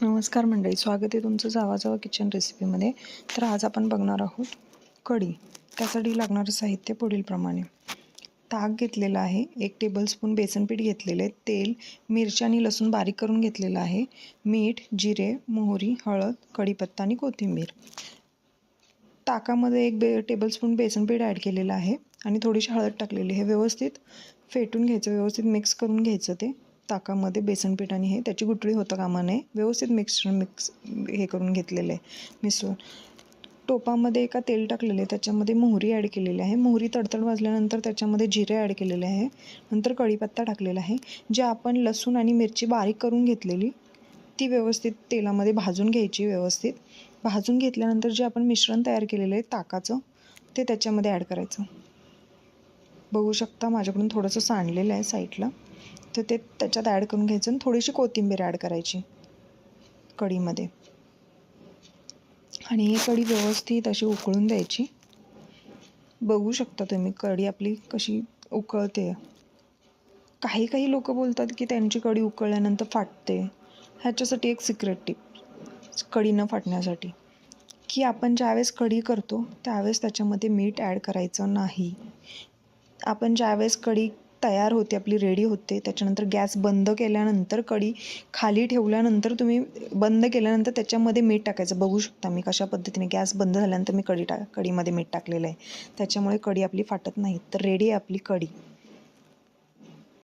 नमस्कार मंडळी, स्वागत आहे तुमचं जावा जावा किचन रेसिपीमध्ये. तर आज आपण बघणार आहोत कढी. त्यासाठी लागणारं साहित्य पुढीलप्रमाणे: ताक घेतलेलं आहे, 1 टेबलस्पून बेसन पीठ घेतलेलं आहे, तेल, मिरच्या आणि लसूण बारीक करून घेतलेलं आहे, मीठ, जिरे, मोहरी, हळद, कढीपत्ता आणि कोथिंबीर. ताकामध्ये 1 टेबलस्पून बेसन पीठ ॲड केलेलं आहे आणि थोडीशी हळद टाकलेली आहे. व्यवस्थित फेटून घ्यायचं, व्यवस्थित मिक्स करून घ्यायचं. ते ताकामध्ये बेसन पीठ आणि हे त्याची गुठळी होता कामा नये. व्यवस्थित मिक्स हे करून घेतलेलं आहे मिसळून. टोपामध्ये एका तेल टाकलेले, त्याच्यामध्ये मोहरी ॲड केलेली आहे. मोहरी तडतड वाजल्यानंतर त्याच्यामध्ये जिरे ॲड केलेले आहे, नंतर कढीपत्ता टाकलेला आहे. जे आपण लसूण आणि मिरची बारीक करून घेतलेली ती व्यवस्थित तेलामध्ये भाजून घ्यायची. व्यवस्थित भाजून घेतल्यानंतर जे आपण मिश्रण तयार केलेलं आहे ताकाचं, ते त्याच्यामध्ये ॲड करायचं. बघू शकता माझ्याकडून थोडंसं सांडलेलं आहे साईडला, तर ते त्याच्यात ॲड करून घ्यायचं आणि थोडीशी कोथिंबीर ॲड करायची कढीमध्ये. आणि ही कढी व्यवस्थित अशी उकळून द्यायची. बघू शकता तुम्ही कढी आपली कशी उकळते. काही लोक बोलतात की त्यांची कढी उकळल्यानंतर फाटते. ह्याच्यासाठी एक सिक्रेट टिप कढी न फाटण्यासाठी, की आपण ज्यावेळेस कढी करतो त्यावेळेस त्याच्यामध्ये मीठ ॲड करायचं नाही. आपण ज्यावेळेस कढी तयार होते, आपली रेडी होते, त्याच्यानंतर गॅस बंद केल्यानंतर कढी खाली ठेवल्यानंतर तुम्ही बंद केल्यानंतर त्याच्यामध्ये मीठ टाकायचं. बघू शकता मी कशा पद्धतीने गॅस बंद झाल्यानंतर मी कढीमध्ये मीठ टाकलेलं आहे. त्याच्यामुळे कढी आपली फाटत नाही. तर रेडी आहे आपली कढी.